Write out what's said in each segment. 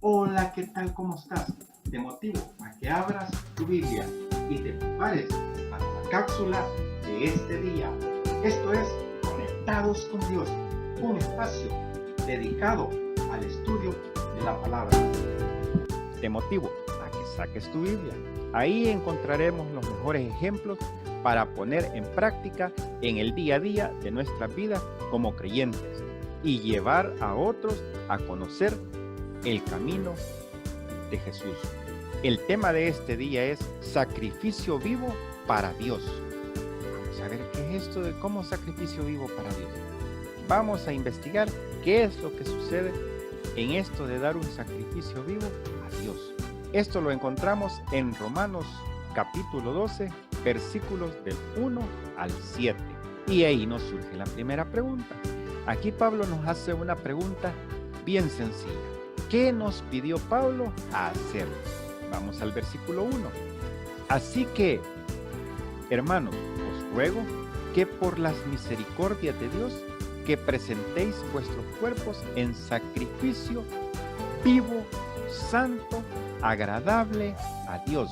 Hola, ¿qué tal? ¿Cómo estás? Te motivo a que abras tu Biblia y te prepares para la cápsula de este día. Esto es Conectados con Dios, un espacio dedicado al estudio de la palabra. Te motivo a que saques tu Biblia. Ahí encontraremos los mejores ejemplos para poner en práctica en el día a día de nuestra vida como creyentes y llevar a otros a conocer el camino de Jesús. El tema de este día es sacrificio vivo para Dios. Vamos a ver qué es esto de cómo sacrificio vivo para Dios. Vamos a investigar qué es lo que sucede en esto de dar un sacrificio vivo a Dios. Esto lo encontramos en Romanos capítulo 12, versículos del 1 al 7. Y ahí nos surge la primera pregunta. Aquí Pablo nos hace una pregunta bien sencilla. ¿Qué nos pidió Pablo a hacer? Vamos al versículo 1. Así que, hermanos, os ruego que por las misericordias de Dios, que presentéis vuestros cuerpos en sacrificio vivo, santo, agradable a Dios,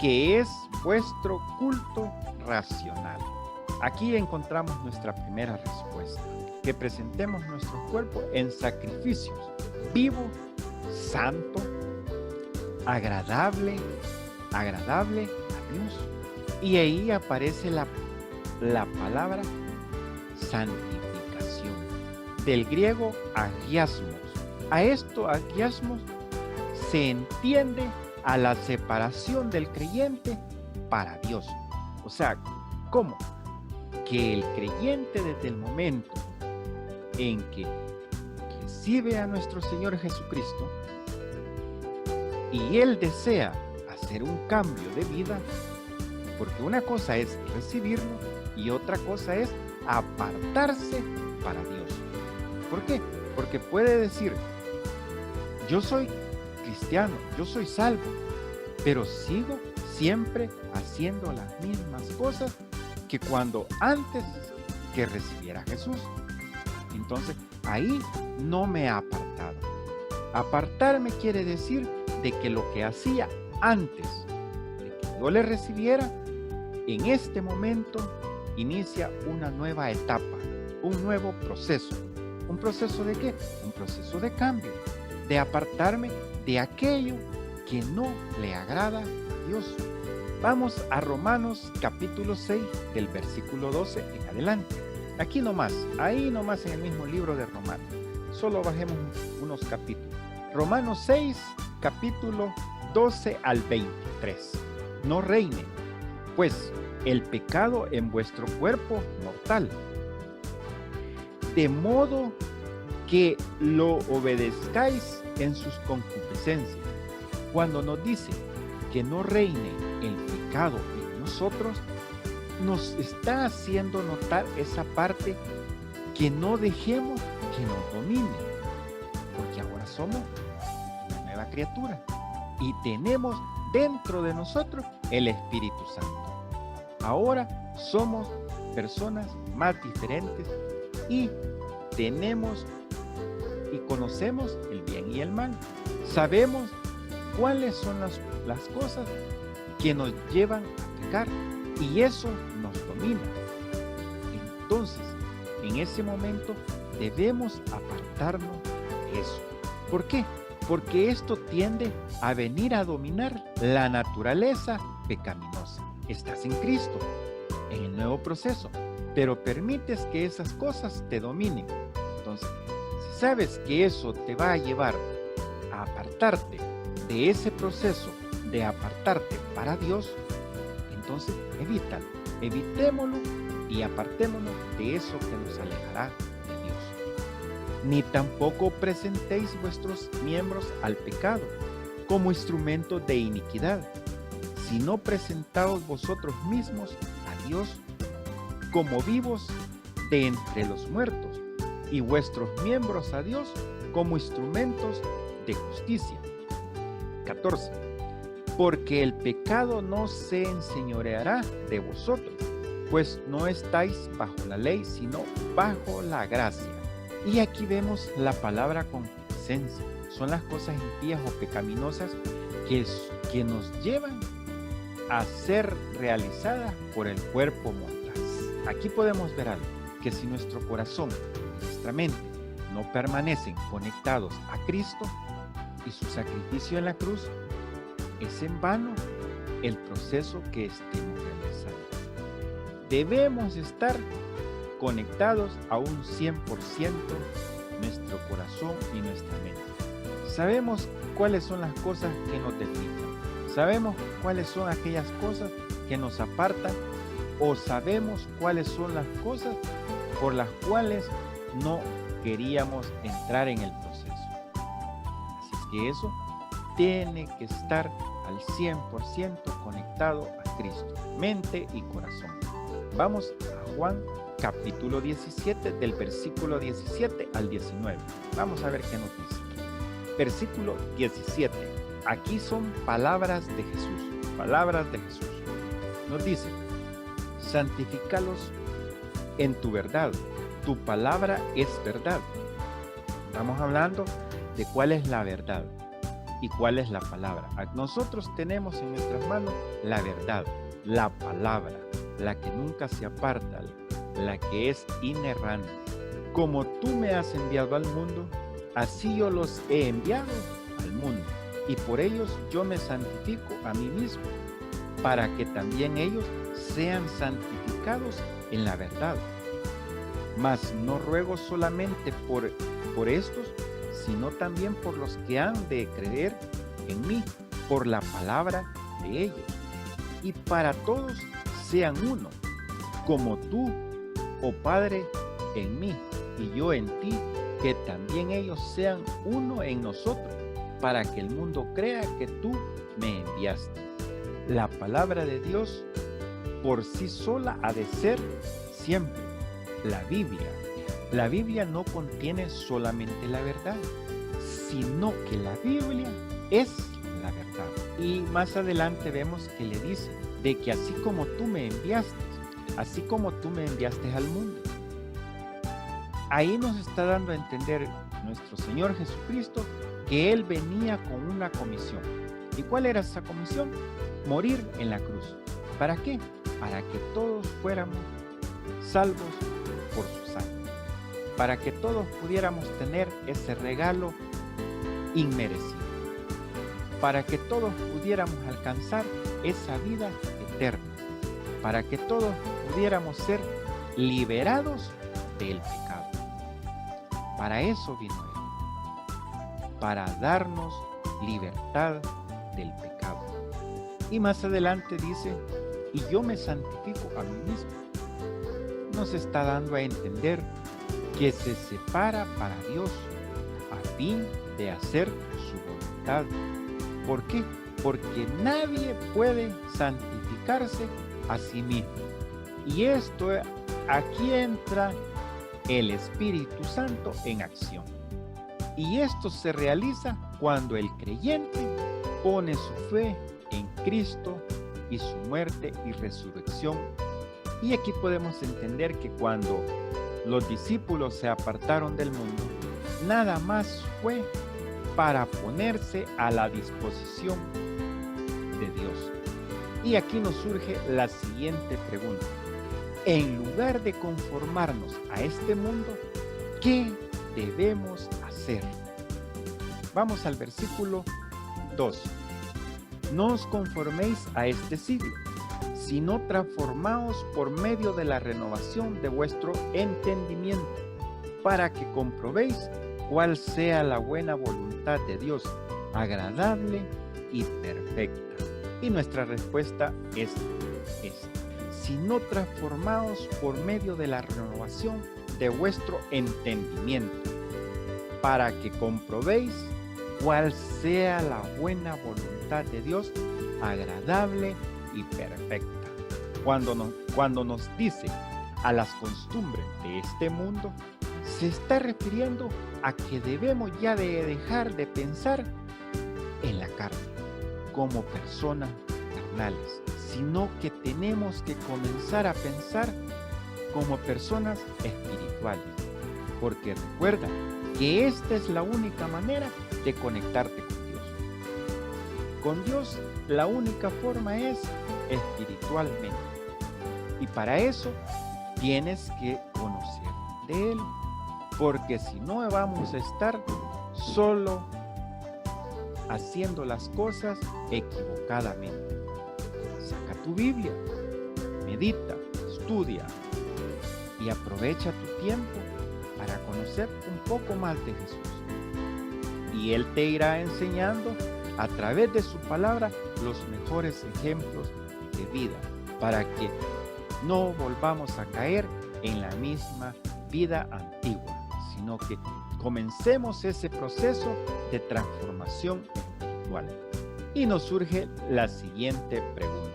que es vuestro culto racional. Aquí encontramos nuestra primera respuesta, que presentemos nuestro cuerpo en sacrificios vivo, santo, agradable a Dios. Y ahí aparece la palabra santificación, del griego agiasmos. A esto agiasmos se entiende a la separación del creyente para Dios. O sea, ¿cómo? Que el creyente desde el momento en que recibe a nuestro Señor Jesucristo y Él desea hacer un cambio de vida, porque una cosa es recibirlo y otra cosa es apartarse para Dios. ¿Por qué? Porque puede decir, yo soy cristiano, yo soy salvo, pero sigo siempre haciendo las mismas cosas que cuando antes que recibiera a Jesús. Entonces, ahí no me he apartado. Apartarme quiere decir de que lo que hacía antes de que yo le recibiera, en este momento inicia una nueva etapa, un nuevo proceso. ¿Un proceso de qué? Un proceso de cambio, de apartarme de aquello que no le agrada a Dios. Vamos a Romanos capítulo 6 del versículo 12 en adelante. Aquí nomás, ahí nomás en el mismo libro de Romanos. Solo bajemos unos capítulos. Romanos 6, capítulo 12 al 23. No reine, pues, el pecado en vuestro cuerpo mortal, de modo que lo obedezcáis en sus concupiscencias. Cuando nos dice que no reine el pecado en nosotros, nos está haciendo notar esa parte que no dejemos que nos domine, porque ahora somos una nueva criatura y tenemos dentro de nosotros el Espíritu Santo. Ahora somos personas más diferentes y tenemos y conocemos el bien y el mal. Sabemos cuáles son las cosas que nos llevan a pecar y eso nos domina. Entonces, en ese momento debemos apartarnos de eso. ¿Por qué? Porque esto tiende a venir a dominar la naturaleza pecaminosa. Estás en Cristo, en el nuevo proceso, pero permites que esas cosas te dominen. Entonces, si sabes que eso te va a llevar a apartarte de ese proceso de apartarte para Dios, entonces evítalo, evitémoslo y apartémonos de eso que nos alejará de Dios. Ni tampoco presentéis vuestros miembros al pecado como instrumentos de iniquidad, sino presentaos vosotros mismos a Dios como vivos de entre los muertos y vuestros miembros a Dios como instrumentos de justicia. 14. Porque el pecado no se enseñoreará de vosotros, pues no estáis bajo la ley, sino bajo la gracia. Y aquí vemos la palabra concupiscencia. son las cosas impías o pecaminosas que nos llevan a ser realizadas por el cuerpo mortal. Aquí podemos ver algo, que si nuestro corazón y nuestra mente no permanecen conectados a Cristo y su sacrificio en la cruz, es en vano el proceso que estemos realizando. Debemos estar conectados a un 100% nuestro corazón y nuestra mente. Sabemos cuáles son las cosas que nos desvían. Sabemos cuáles son aquellas cosas que nos apartan, o sabemos cuáles son las cosas por las cuales no queríamos entrar en el proceso. Así es que eso tiene que estar al 100% conectado a Cristo, mente y corazón. Vamos a Juan capítulo 17, del versículo 17 al 19. Vamos a ver qué nos dice. Versículo 17. Aquí son palabras de Jesús. Palabras de Jesús. Nos dice: santifícalos en tu verdad. Tu palabra es verdad. Estamos hablando de cuál es la verdad y cuál es la palabra. Nosotros tenemos en nuestras manos la verdad, la palabra, la que nunca se aparta, la que es inerrante. Como tú me has enviado al mundo, así yo los he enviado al mundo, y por ellos yo me santifico a mí mismo, para que también ellos sean santificados en la verdad. Mas no ruego solamente por estos, sino también por los que han de creer en mí, por la palabra de ellos, y para todos sean uno, como tú, oh Padre, en mí, y yo en ti, que también ellos sean uno en nosotros, para que el mundo crea que tú me enviaste. La palabra de Dios por sí sola ha de ser siempre la Biblia. La Biblia no contiene solamente la verdad, sino que la Biblia es la verdad. Y más adelante vemos que le dice de que así como tú me enviaste al mundo. Ahí nos está dando a entender nuestro Señor Jesucristo que Él venía con una comisión. ¿Y cuál era esa comisión? Morir en la cruz. ¿Para qué? Para que todos fuéramos salvos por su sangre. Para que todos pudiéramos tener ese regalo inmerecido. Para que todos pudiéramos alcanzar esa vida eterna. Para que todos pudiéramos ser liberados del pecado. Para eso vino Él, para darnos libertad del pecado. Y más adelante dice: y yo me santifico a mí mismo. Nos está dando a entender que se separa para Dios a fin de hacer su voluntad. ¿Por qué? Porque nadie puede santificarse a sí mismo. Y esto, aquí entra el Espíritu Santo en acción. Y esto se realiza cuando el creyente pone su fe en Cristo y su muerte y resurrección. Y aquí podemos entender que cuando los discípulos se apartaron del mundo, nada más fue para ponerse a la disposición de Dios. Y aquí nos surge la siguiente pregunta: en lugar de conformarnos a este mundo, ¿qué debemos hacer? Vamos al versículo 2. No os conforméis a este siglo, sino transformaos por medio de la renovación de vuestro entendimiento, para que comprobéis cuál sea la buena voluntad de Dios, agradable y perfecta. Y nuestra respuesta es esta: sino transformaos por medio de la renovación de vuestro entendimiento, para que comprobéis cuál sea la buena voluntad de Dios, agradable y perfecta. Cuando nos dice a las costumbres de este mundo, se está refiriendo a que debemos ya de dejar de pensar en la carne, como personas carnales, sino que tenemos que comenzar a pensar como personas espirituales, porque recuerda que esta es la única manera de conectarte con Dios. Con Dios la única forma es espiritualmente. Y para eso tienes que conocer de Él. Porque si no vamos a estar solo haciendo las cosas equivocadamente. Saca tu Biblia, medita, estudia y aprovecha tu tiempo para conocer un poco más de Jesús. Y Él te irá enseñando a través de su palabra los mejores ejemplos de vida para que no volvamos a caer en la misma vida antigua, sino que comencemos ese proceso de transformación espiritual. Y nos surge la siguiente pregunta,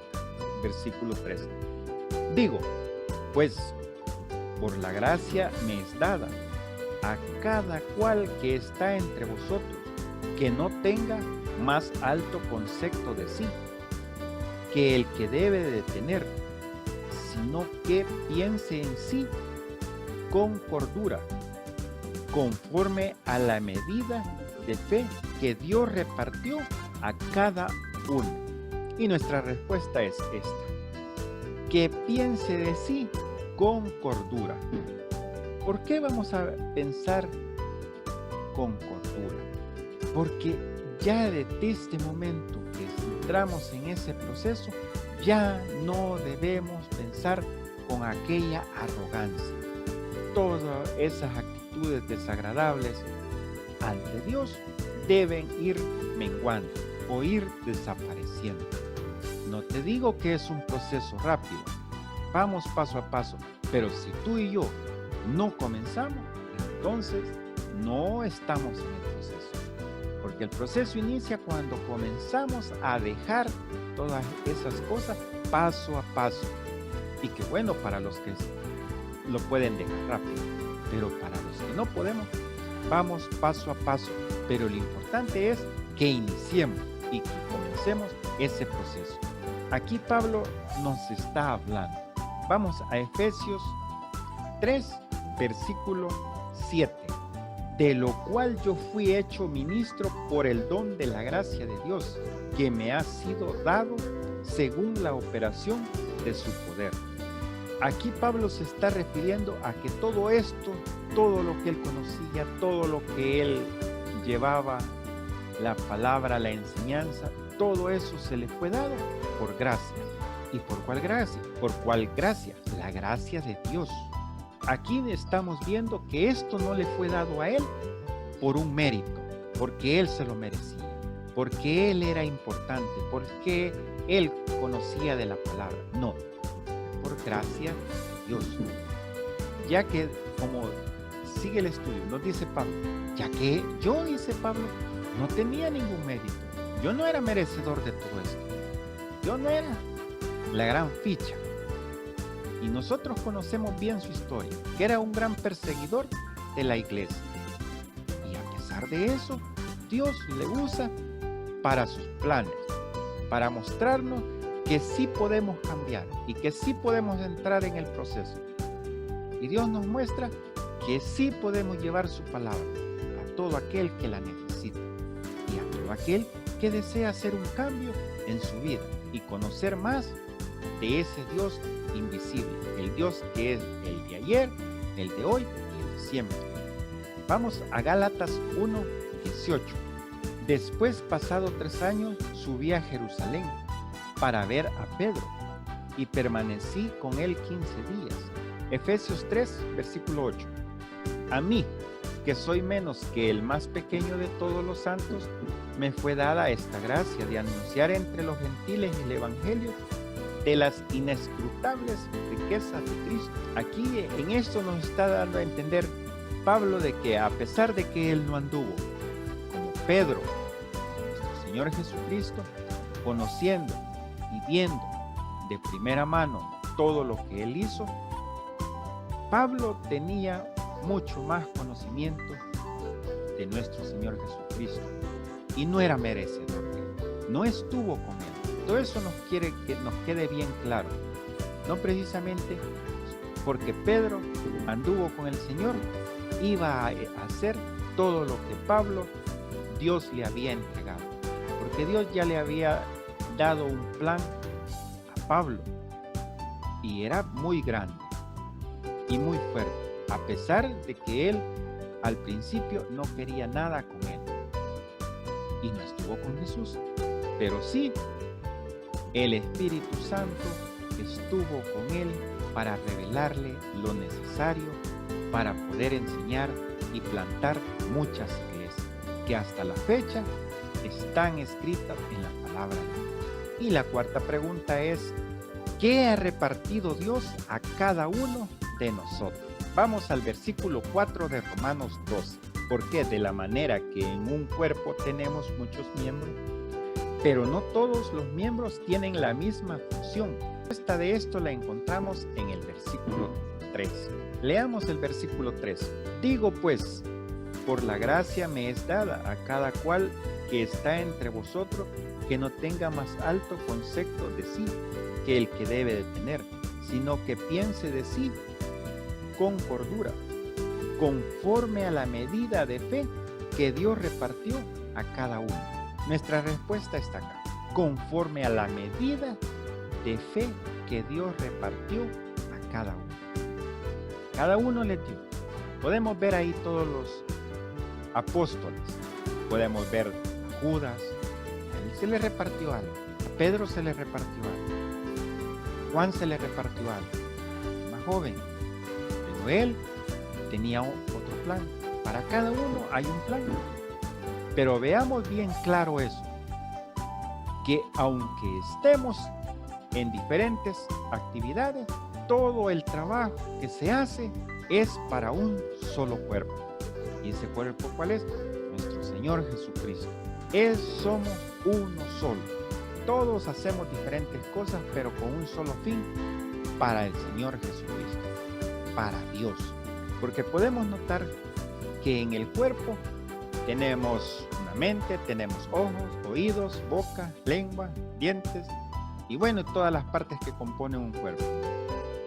versículo 13. Digo, pues por la gracia me es dada a cada cual que está entre vosotros, que no tenga más alto concepto de sí que el que debe de tener, sino que piense en sí con cordura, conforme a la medida de fe que Dios repartió a cada uno. Y nuestra respuesta es esta: que piense de sí con cordura. ¿Por qué vamos a pensar con cordura? Porque ya desde este momento que entramos en ese proceso, ya no debemos pensar con aquella arrogancia. Todas esas actitudes desagradables ante Dios deben ir menguando o ir desapareciendo. No te digo que es un proceso rápido, vamos paso a paso, pero si tú y yo no comenzamos, entonces no estamos en el proceso. Porque el proceso inicia cuando comenzamos a dejar todas esas cosas paso a paso. Y que bueno para los que lo pueden dejar rápido, pero para los que no podemos, vamos paso a paso. Pero lo importante es que iniciemos y que comencemos ese proceso. Aquí Pablo nos está hablando. Vamos a Efesios 3, versículo 7. De lo cual yo fui hecho ministro por el don de la gracia de Dios, que me ha sido dado según la operación de su poder. Aquí Pablo se está refiriendo a que todo esto, todo lo que él conocía, todo lo que él llevaba, la palabra, la enseñanza, todo eso se le fue dado por gracia. ¿Y por cuál gracia? ¿Por cuál gracia? La gracia de Dios. Aquí estamos viendo que esto no le fue dado a él por un mérito, porque él se lo merecía, porque él era importante, porque él conocía de la palabra. No, por gracia de Dios. Ya que, como sigue el estudio, nos dice Pablo, ya que yo, dice Pablo, no tenía ningún mérito. Yo no era merecedor de todo esto. Yo no era la gran ficha. Y nosotros conocemos bien su historia, que era un gran perseguidor de la iglesia. Y a pesar de eso, Dios le usa para sus planes, para mostrarnos que sí podemos cambiar y que sí podemos entrar en el proceso. Y Dios nos muestra que sí podemos llevar su palabra a todo aquel que la necesita y a todo aquel que desea hacer un cambio en su vida y conocer más de ese Dios invisible, el Dios que es el de ayer, el de hoy y el de siempre. Vamos a Gálatas 1:18. Después, pasado 3 años, subí a Jerusalén para ver a Pedro y permanecí con él 15 días. Efesios 3, versículo 8. A mí, que soy menos que el más pequeño de todos los santos, me fue dada esta gracia de anunciar entre los gentiles el evangelio de las inescrutables riquezas de Cristo. Aquí en esto nos está dando a entender Pablo de que a pesar de que él no anduvo como Pedro, nuestro Señor Jesucristo, conociendo y viendo de primera mano todo lo que él hizo, Pablo tenía mucho más conocimiento de nuestro Señor Jesucristo y no era merecedor de él, no estuvo con él. Todo eso nos quiere que nos quede bien claro, no precisamente porque Pedro anduvo con el Señor iba a hacer todo lo que Pablo, Dios le había entregado. Porque Dios ya le había dado un plan a Pablo y era muy grande y muy fuerte, a pesar de que él al principio no quería nada con él y no estuvo con Jesús, pero sí el Espíritu Santo estuvo con él para revelarle lo necesario para poder enseñar y plantar muchas iglesias que hasta la fecha están escritas en la palabra de Dios. Y la cuarta pregunta es, ¿qué ha repartido Dios a cada uno de nosotros? Vamos al versículo 4 de Romanos 12. Porque de la manera que en un cuerpo tenemos muchos miembros, pero no todos los miembros tienen la misma función. Esta de esto la encontramos en el versículo 3. Leamos el versículo 3. Digo pues, por la gracia me es dada a cada cual que está entre vosotros, que no tenga más alto concepto de sí que el que debe de tener, sino que piense de sí con cordura, conforme a la medida de fe que Dios repartió a cada uno. Nuestra respuesta está acá. Conforme a la medida de fe que Dios repartió a cada uno. Cada uno le dio. Podemos ver ahí todos los apóstoles. Podemos ver a Judas. A él se le repartió algo. A Pedro se le repartió algo. A Juan se le repartió algo. Más joven. Pero él tenía otro plan. Para cada uno hay un plan. Pero veamos bien claro eso. Que aunque estemos en diferentes actividades, todo el trabajo que se hace es para un solo cuerpo. ¿Y ese cuerpo cuál es? Nuestro Señor Jesucristo. Somos uno solo. Todos hacemos diferentes cosas, pero con un solo fin, para el Señor Jesucristo, para Dios. Porque podemos notar que en el cuerpo tenemos una mente, tenemos ojos, oídos, boca, lengua, dientes y bueno, todas las partes que componen un cuerpo.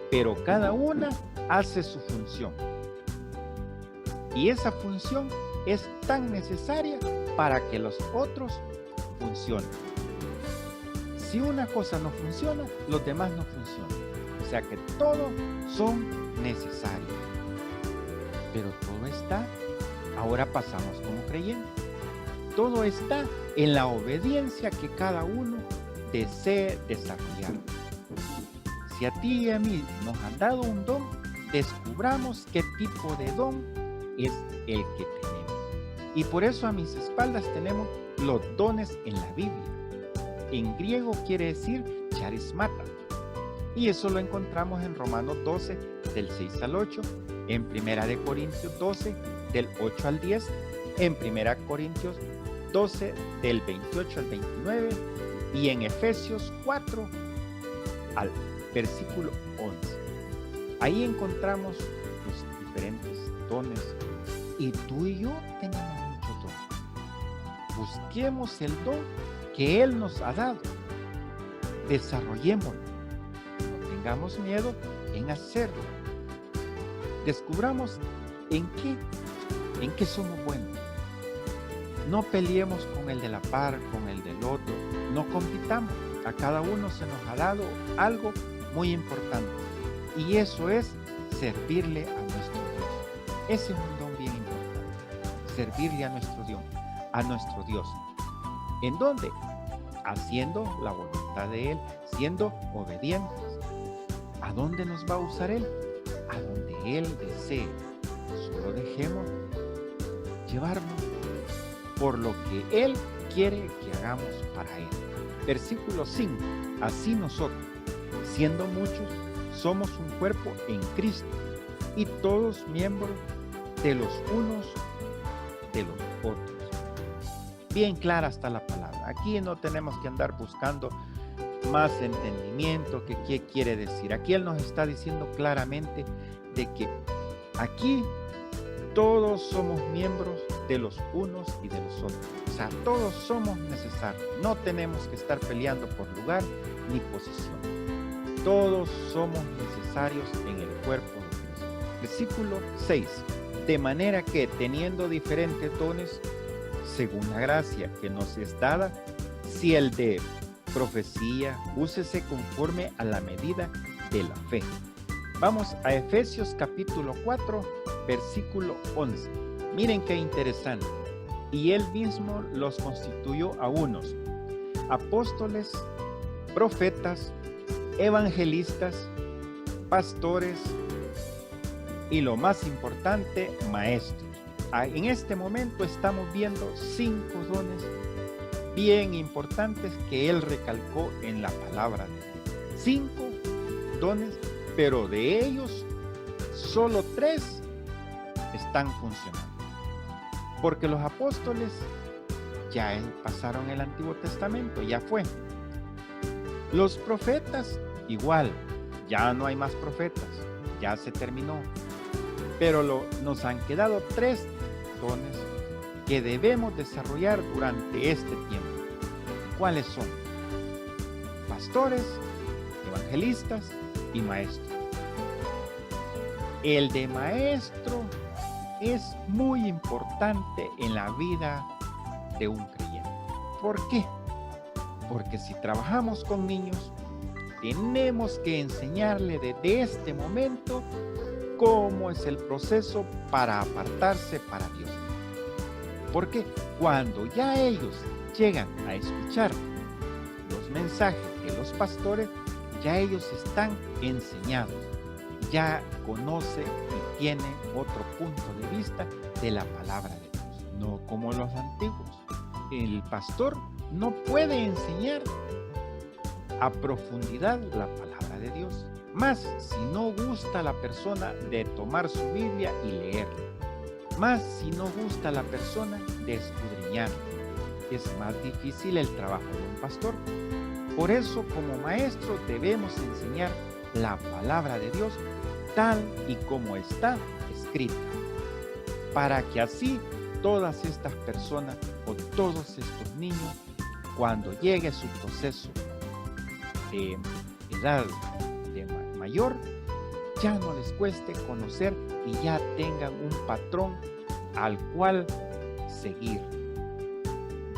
Pero cada una hace su función. Y esa función es tan necesaria para que los otros funcionen. Si una cosa no funciona, los demás no funcionan. O sea que todos son necesarios. Pero todo está, ahora pasamos como creyentes. Todo está en la obediencia que cada uno desee desarrollar. Si a ti y a mí nos han dado un don, descubramos qué tipo de don es el que tenemos. Y por eso a mis espaldas tenemos los dones en la Biblia. En griego quiere decir charismata. Y eso lo encontramos en Romanos 12, del 6 al 8, en 1 Corintios 12, del 8 al 10, en 1 Corintios 12, del 28 al 29, y en Efesios 4, al versículo 11. Ahí encontramos los diferentes dones. Y tú y yo tenemos muchos dones. Busquemos el don que Él nos ha dado. Desarrollémoslo. No tengamos miedo en hacerlo. Descubramos en qué somos buenos. No peleemos con el de la par, con el del otro. No compitamos. A cada uno se nos ha dado algo muy importante. Y eso es servirle a nuestro Dios. Ese es un don bien importante. Servirle a nuestro Dios. ¿En dónde? Haciendo la voluntad de Él, siendo obedientes. ¿A dónde nos va a usar Él? A donde Él desee. Solo dejemos llevarnos por lo que Él quiere que hagamos para Él. Versículo 5. Así nosotros, siendo muchos, somos un cuerpo en Cristo y todos miembros de los unos de los otros. Bien clara está la palabra. Aquí no tenemos que andar buscando más entendimiento que qué quiere decir. Aquí Él nos está diciendo claramente de que aquí todos somos miembros de los unos y de los otros. O sea, todos somos necesarios. No tenemos que estar peleando por lugar ni posición. Todos somos necesarios en el cuerpo de Cristo. Versículo 6. De manera que teniendo diferentes dones, según la gracia que nos es dada. Si el de profecía, úsese conforme a la medida de la fe. Vamos a Efesios capítulo 4, versículo 11. Miren qué interesante. Y él mismo los constituyó a unos apóstoles, profetas, evangelistas, pastores y lo más importante, maestros. En este momento estamos viendo 5 dones bien importantes que él recalcó en la palabra de Dios. 5 dones, pero de ellos solo 3 están funcionando. Porque los apóstoles ya pasaron el Antiguo Testamento, ya fue. Los profetas igual, ya no hay más profetas, ya se terminó. Pero nos han quedado 3 dones que debemos desarrollar durante este tiempo. ¿Cuáles son? Pastores, evangelistas y maestros. El de maestro es muy importante en la vida de un creyente. ¿Por qué? Porque si trabajamos con niños, tenemos que enseñarle desde este momento cómo es el proceso para apartarse para Dios. Porque cuando ya ellos llegan a escuchar los mensajes de los pastores, ya ellos están enseñados, ya conoce y tiene otro punto de vista de la palabra de Dios, no como los antiguos. El pastor no puede enseñar a profundidad la palabra de Dios, más si no gusta a la persona de tomar su Biblia y leerla, más si no gusta a la persona de escudriñarla. Es más difícil el trabajo de un pastor. Por eso, como maestros debemos enseñar la palabra de Dios tal y como está escrita, para que así todas estas personas o todos estos niños, cuando llegue su proceso de edad de mayor, ya no les cueste conocer y ya tengan un patrón al cual seguir.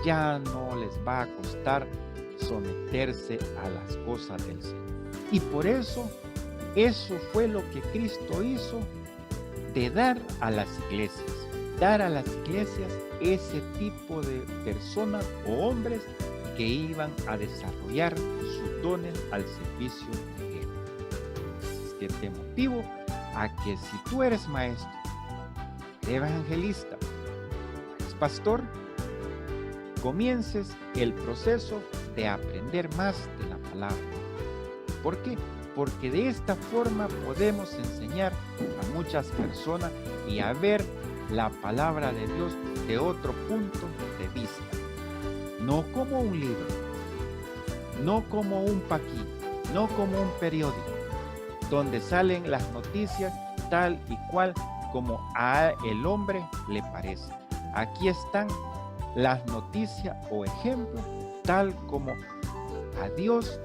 Ya no les va a costar someterse a las cosas del Señor. Y por eso fue lo que Cristo hizo, de dar a las iglesias. Dar a las iglesias ese tipo de personas o hombres que iban a desarrollar sus dones al servicio de Él. Es que te motivo a que si tú eres maestro, evangelista, eres pastor, comiences el proceso de aprender más de la palabra. ¿Por qué? Porque de esta forma podemos enseñar a muchas personas y a ver la palabra de Dios de otro punto de vista. No como un libro, no como un paquete, no como un periódico, donde salen las noticias tal y cual como a el hombre le parece. Aquí están las noticias o ejemplos tal como a Dios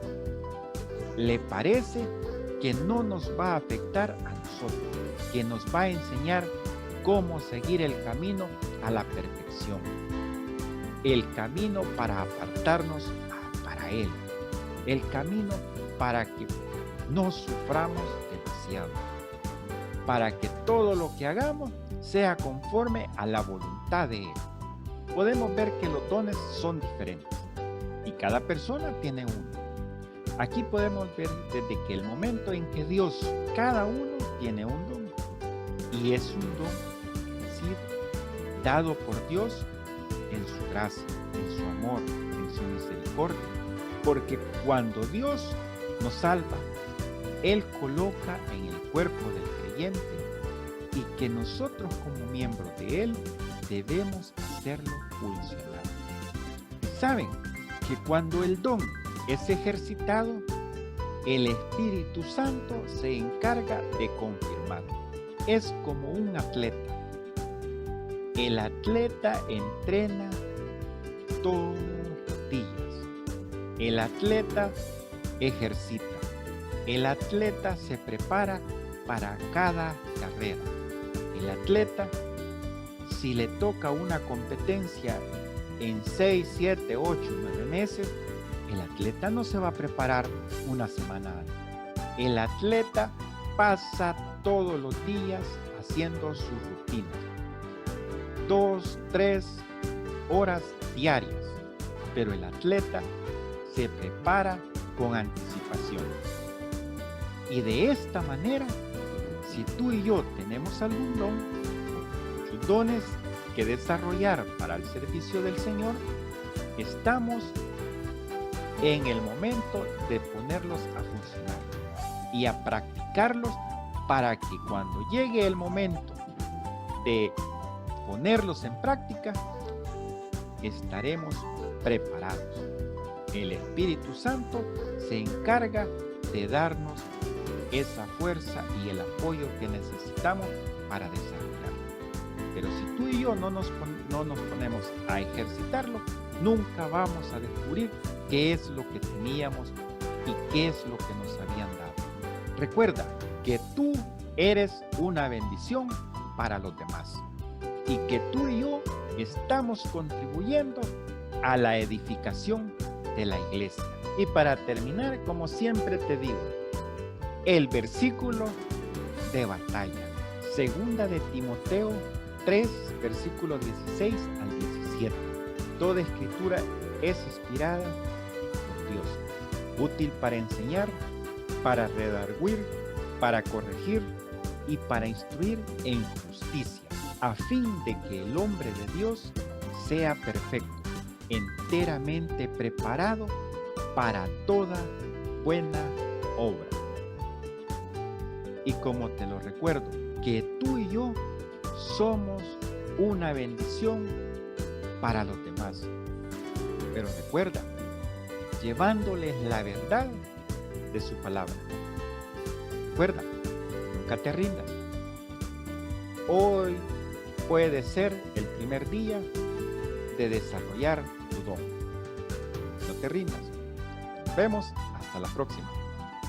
le parece, que no nos va a afectar a nosotros, que nos va a enseñar cómo seguir el camino a la perfección, el camino para apartarnos para Él, el camino para que no suframos demasiado, para que todo lo que hagamos sea conforme a la voluntad de Él. Podemos ver que los dones son diferentes y cada persona tiene uno. Aquí podemos ver desde que el momento en que Dios, cada uno tiene un don, y es un don, es decir, dado por Dios en su gracia, en su amor, en su misericordia, porque cuando Dios nos salva, Él coloca en el cuerpo del creyente y que nosotros como miembros de Él debemos hacerlo funcionar. ¿Saben que cuando el don es ejercitado, el Espíritu Santo se encarga de confirmarlo? Es como un atleta. El atleta entrena todos los días. El atleta ejercita. El atleta se prepara para cada carrera. El atleta, si le toca una competencia en 6, 7, 8, 9 meses, el atleta no se va a preparar una semana antes. El atleta pasa todos los días haciendo sus rutinas. 2, 3 horas diarias. Pero el atleta se prepara con anticipación. Y de esta manera, si tú y yo tenemos algún don, muchos dones que desarrollar para el servicio del Señor, estamos en el momento de ponerlos a funcionar y a practicarlos para que cuando llegue el momento de ponerlos en práctica, estaremos preparados. El Espíritu Santo se encarga de darnos esa fuerza y el apoyo que necesitamos para desarrollarlo. Pero si tú y yo no nos ponemos a ejercitarlo, nunca vamos a descubrir qué es lo que teníamos y qué es lo que nos habían dado. Recuerda que tú eres una bendición para los demás y que tú y yo estamos contribuyendo a la edificación de la iglesia. Y para terminar, como siempre te digo, el versículo de batalla, segunda de Timoteo 3, versículo 16 al 17. Toda escritura es inspirada por Dios, útil para enseñar, para redarguir, para corregir y para instruir en justicia, a fin de que el hombre de Dios sea perfecto, enteramente preparado para toda buena obra. Y como te lo recuerdo, que tú y yo somos una bendición para los demás. Pero recuerda, llevándoles la verdad de su palabra. Recuerda, nunca te rindas. Hoy puede ser el primer día de desarrollar tu don. No te rindas. Nos vemos hasta la próxima.